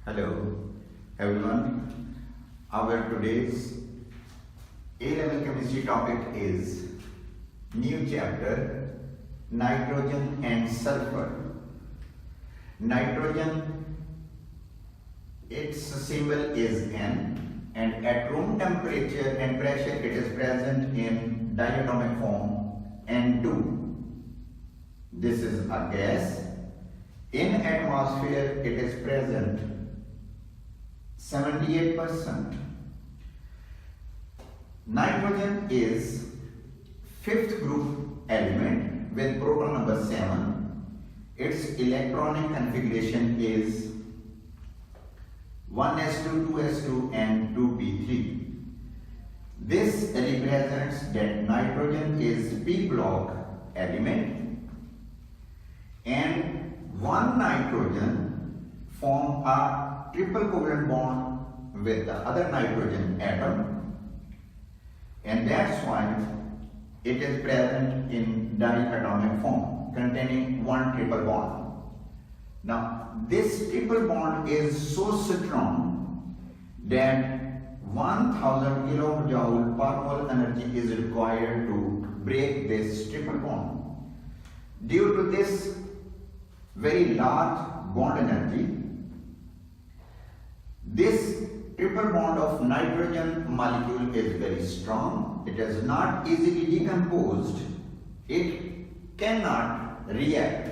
Hello everyone. Our today's A-level chemistry topic is new chapter nitrogen and sulfur. Nitrogen, its symbol is N, and at room temperature and pressure it is present in diatomic form N2. This is a gas. In atmosphere it is present 78%. Nitrogen is fifth group element with proton number 7. Its electronic configuration is 1s2, 2s2 and 2p3. This represents that nitrogen is p block element and one nitrogen form a triple covalent bond with the other nitrogen atom, and that's why it is present in diatomic form containing one triple bond. Now this triple bond is so strong that 1000 kilojoule per mole energy is required to break this triple bond. Due to this very large bond energy, this triple bond of nitrogen molecule is very strong. It is not easily decomposed. It cannot react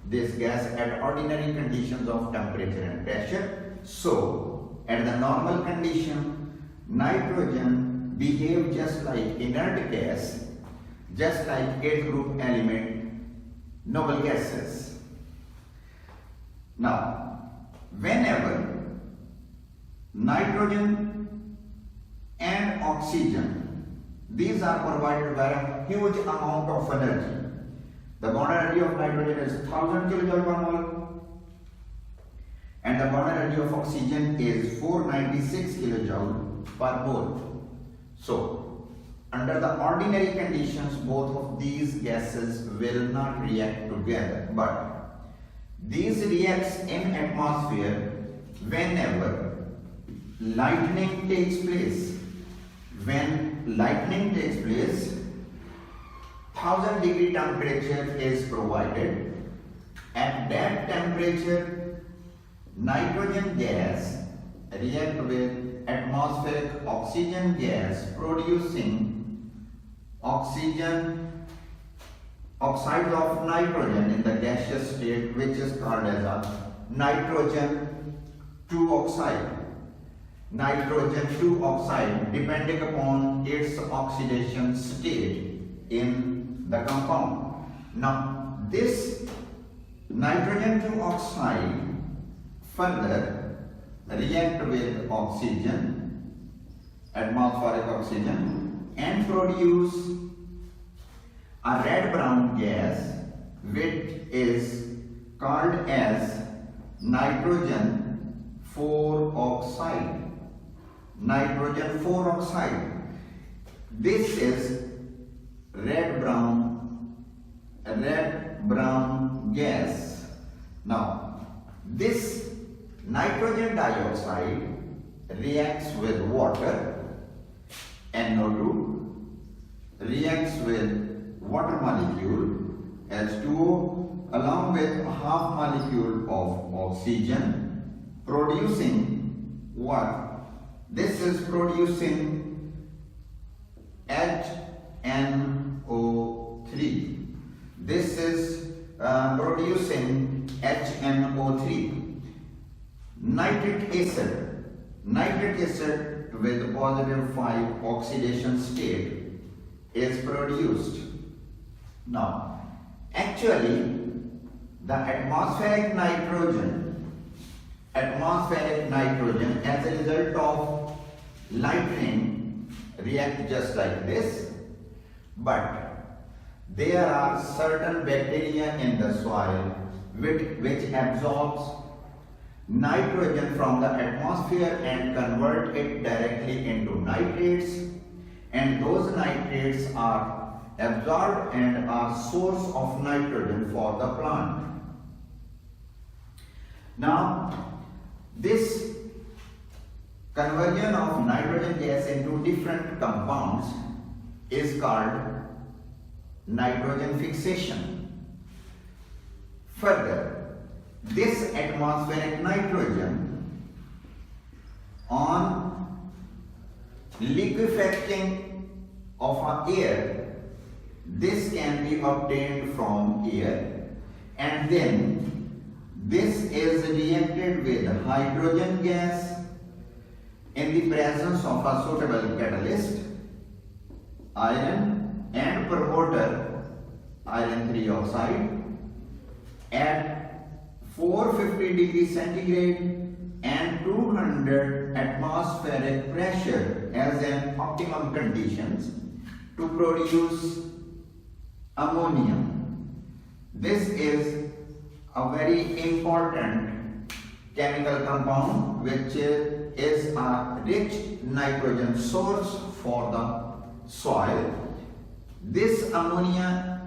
this gas at ordinary conditions of temperature and pressure. So, at the normal condition, nitrogen behaves just like inert gas, just like 8th group element noble gases. Now, whenever nitrogen and oxygen, these are provided by a huge amount of energy. The bond energy of nitrogen is 1000 kilojoule per mole and the bond energy of oxygen is 496 kilojoule per mole. So, under the ordinary conditions, both of these gases will not react together, but these reacts in atmosphere whenever lightning takes place. When lightning takes place, 1000 degree temperature is provided. At that temperature, nitrogen gas react with atmospheric oxygen gas, producing oxygen oxides of nitrogen in the gaseous state, which is called as a nitrogen 2 oxide. Nitrogen 2 oxide depending upon its oxidation state in the compound. Now this nitrogen 2 oxide further react with oxygen, atmospheric oxygen, and produce a red-brown gas which is called as nitrogen 4 oxide. Nitrogen 4 oxide. This is red-brown gas. Now, this nitrogen dioxide reacts with water, NO2, reacts with water molecule, H2O, along with a half molecule of oxygen, producing what? This is producing HNO3. This is producing HNO3. Nitric acid with positive 5 oxidation state is produced. Now, actually, the atmospheric nitrogen as a result of lightning react just like this, but there are certain bacteria in the soil which absorbs nitrogen from the atmosphere and convert it directly into nitrates, and those nitrates are absorbed and are source of nitrogen for the plant. Now, This conversion of nitrogen gas into different compounds is called nitrogen fixation. Further, this atmospheric nitrogen on liquefying of air, this can be obtained from air, and then this is reacted with hydrogen gas in the presence of a suitable catalyst, iron and promoter, iron 3 oxide, at 450 degrees centigrade and 200 atmospheric pressure as an optimum conditions to produce ammonium. This is a very important chemical compound which is a rich nitrogen source for the soil. This ammonia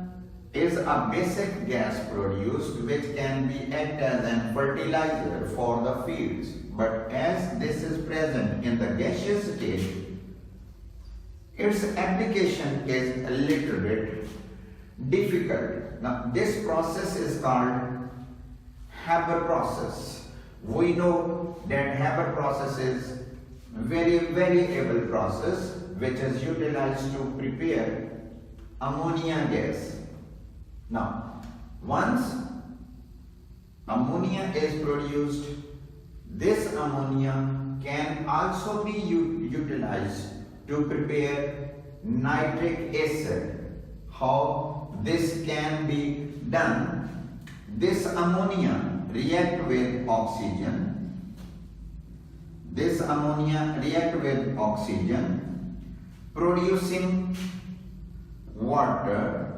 is a basic gas produced which can be act as an fertilizer for the fields, but as this is present in the gaseous state, its application is a little bit difficult. Now this process is called Haber process. We know that Haber process is very variable process which is utilized to prepare ammonia gas. Now, once ammonia is produced, this ammonia can also be utilized to prepare nitric acid. How this can be done? This ammonia react with oxygen. This ammonia react with oxygen, producing water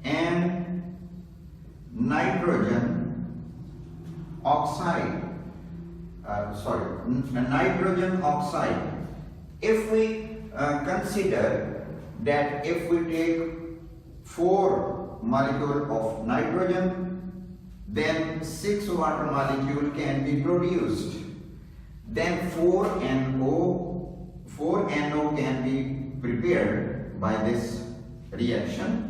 and nitrogen oxide. Nitrogen oxide. If we consider that if we take 4 molecules of nitrogen, then 6 water molecule can be produced. Then 4NO can be prepared by this reaction.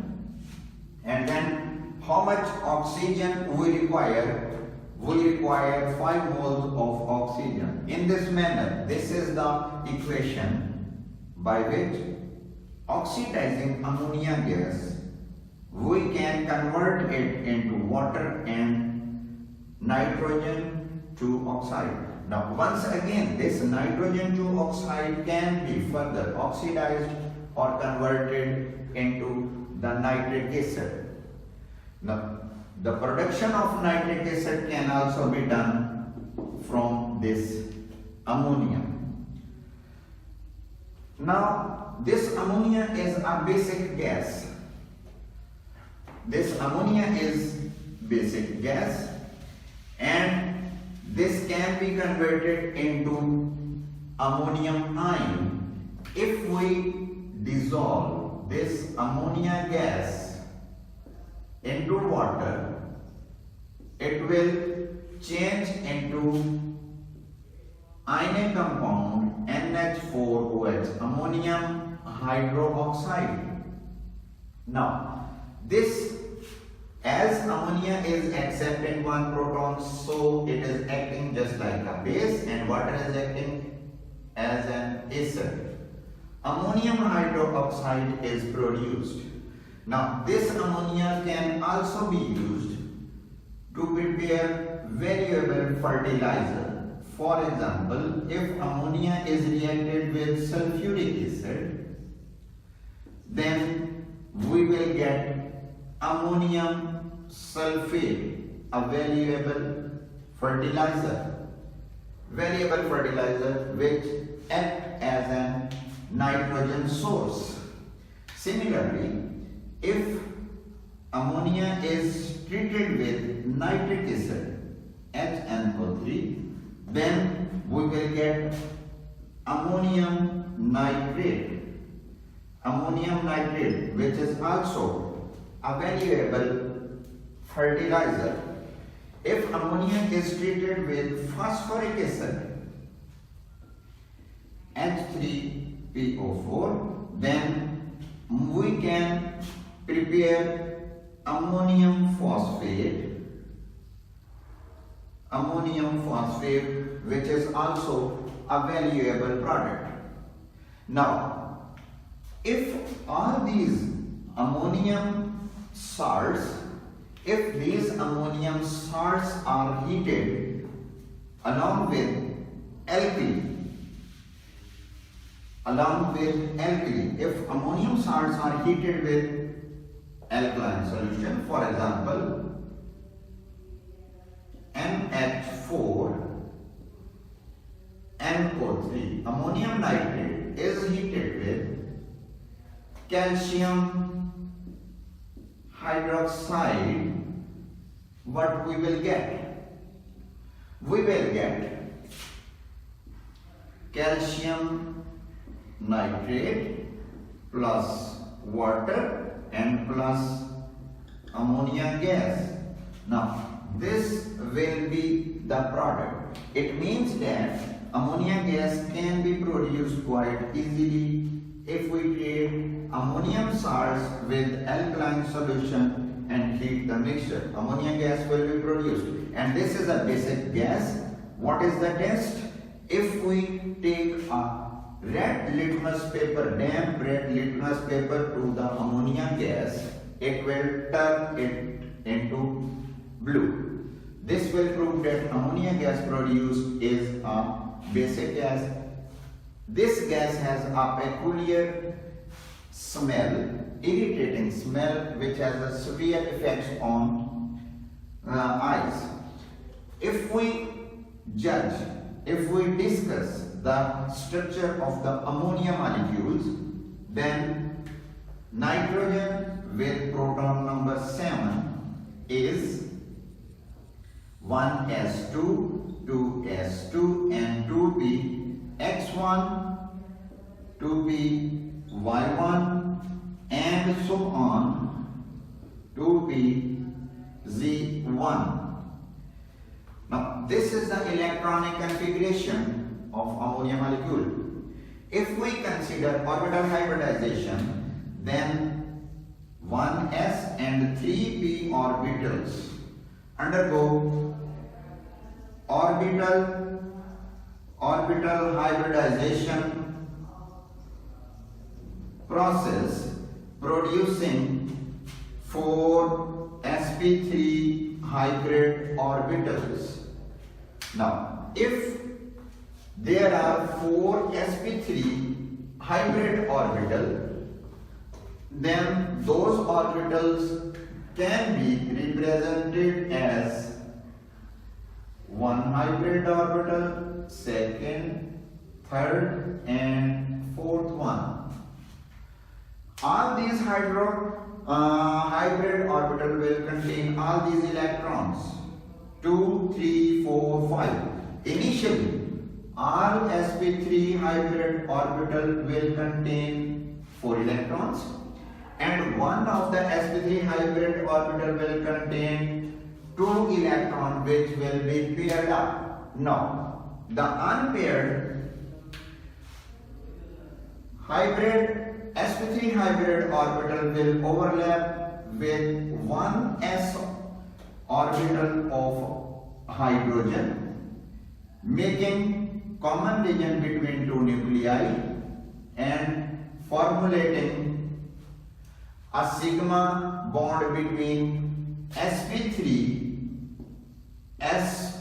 And then how much oxygen we require? We require 5 moles of oxygen. In this manner, this is the equation by which oxidizing ammonia gas, we can convert it into water and nitrogen to oxide. Now once again, this nitrogen to oxide can be further oxidized or converted into the nitric acid. Now, the production of nitric acid can also be done from this ammonia. Now, this ammonia is a basic gas. This ammonia is basic gas, and this can be converted into ammonium ion if we dissolve this ammonia gas into water. It will change into ionic compound NH4OH, ammonium hydroxide. Now this, as ammonia is accepting 1 proton, so it is acting just like a base, and water is acting as an acid. Ammonium hydroxide is produced. Now this ammonia can also be used to prepare variable fertilizer. For example, if ammonia is reacted with sulfuric acid, then we will get ammonium sulfate, a variable fertilizer which acts as an nitrogen source. Similarly, if ammonia is treated with nitric acid, HNO3, then we will get ammonium nitrate, which is also a variable fertilizer. If ammonia is treated with phosphoric acid, H3PO4, then we can prepare ammonium phosphate, which is also a valuable product. Now, if all these ammonium salts, are heated along with alkali, if ammonium salts are heated with alkaline solution, for example NH4NO3, ammonium nitrate is heated with calcium hydroxide, what we will get? We will get calcium nitrate plus water and plus ammonia gas. Now, this will be the product. It means that ammonia gas can be produced quite easily if we treat ammonium salts with alkaline solution and heat the mixture. Ammonia gas will be produced, and this is a basic gas. What is the test? If we take a red litmus paper, damp red litmus paper to the ammonia gas, it will turn it into blue. This will prove that ammonia gas produced is a basic gas. This gas has a peculiar smell, irritating smell, which has a severe effect on eyes. If we discuss the structure of the ammonia molecules, then nitrogen with proton number 7 is 1s2, 2s2 and 2p x1, 2p y1 and so on, 2p z1. Now, this is the electronic configuration of ammonia molecule. If we consider orbital hybridization, then 1s and 3p orbitals undergo orbital hybridization process, producing 4 sp3 hybrid orbitals. Now, if there are 4 sp3 hybrid orbitals, then those orbitals can be represented as one hybrid orbital, second, third and fourth one. All these hybrid orbital will contain all these electrons, 2, 3, 4, 5. Initially, all sp3 hybrid orbital will contain 4 electrons, and one of the sp3 hybrid orbital will contain 2 electrons, which will be paired up. Now, the unpaired sp3 hybrid orbital will overlap with one s orbital of hydrogen, making common region between 2 nuclei and formulating a sigma bond between sp3 s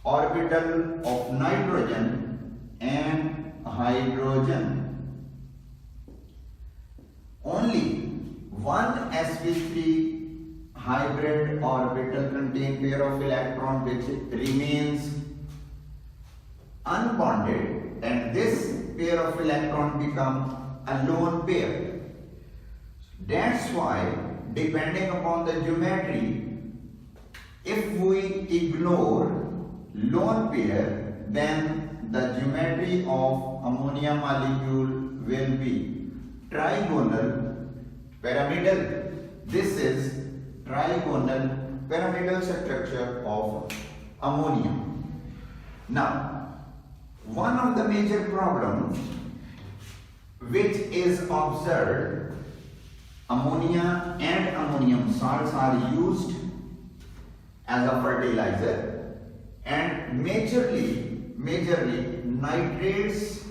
orbital of nitrogen and hydrogen. Only one sp3 hybrid orbital contains pair of electrons which remains unbonded, and this pair of electrons become a lone pair. That's why, depending upon the geometry, if we ignore lone pair, then the geometry of ammonia molecule will be trigonal pyramidal. This is trigonal pyramidal structure of ammonia. Now, one of the major problems which is observed, ammonia and ammonium salts are used as a fertilizer, and majorly nitrates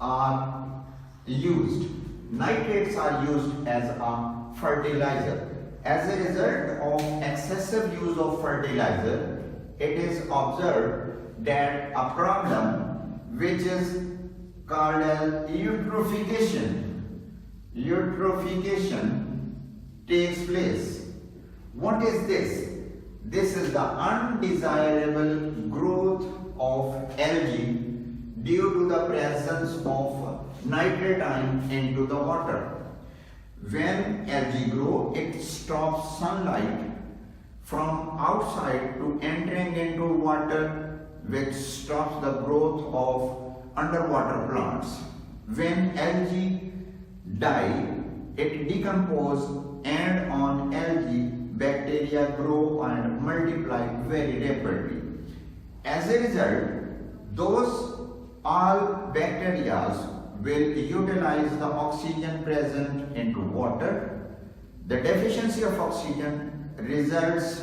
are used. Nitrates are used as a fertilizer. As a result of excessive use of fertilizer, it is observed that a problem which is called as eutrophication takes place. What is this? This is the undesirable growth of algae due to the presence of nitrate ion into the water. When algae grow, it stops sunlight from outside to entering into water, which stops the growth of underwater plants. When algae die, it decomposes, and on algae, bacteria grow and multiply very rapidly. As a result, all bacteria will utilize the oxygen present into water. The deficiency of oxygen results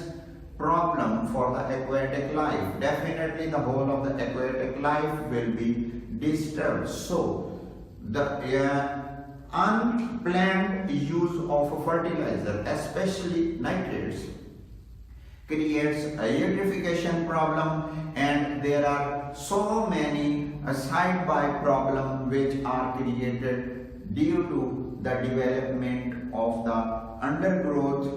problem for the aquatic life. Definitely the whole of the aquatic life will be disturbed. So the unplanned use of fertilizer, especially nitrates, creates a eutrophication problem, and there are so many side by problem which are created due to the development of the undergrowth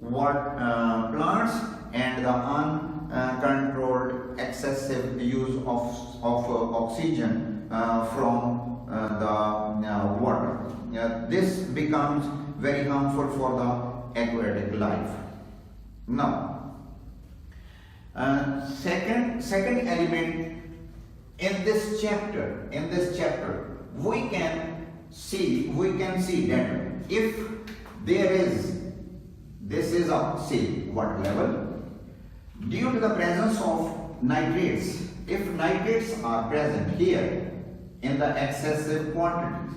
plants and the uncontrolled excessive use of oxygen from the water. This becomes very harmful for the aquatic life. Now, second element in this chapter, we can see that if there is, this is a say what level, due to the presence of nitrates. If nitrates are present here in the excessive quantities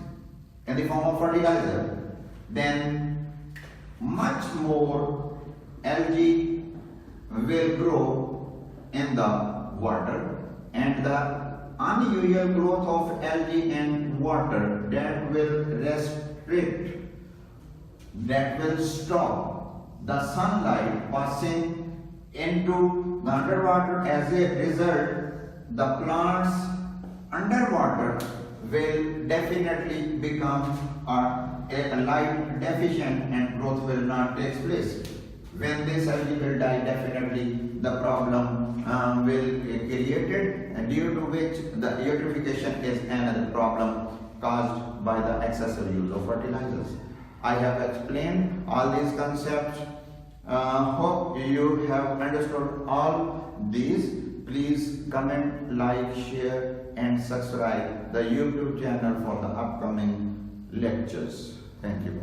in the form of fertilizer, then much more algae will grow in the water, and the unusual growth of algae in water that will restrict, that will stop the sunlight passing into the underwater. As a result, the plants underwater will definitely become a light deficient, and growth will not take place. When this algae will die, definitely the problem will be created, and due to which the eutrophication is another problem caused by the excessive use of fertilizers. I have explained all these concepts. Hope you have understood all these. Please comment, like, share and subscribe the YouTube channel for the upcoming lectures. Thank you.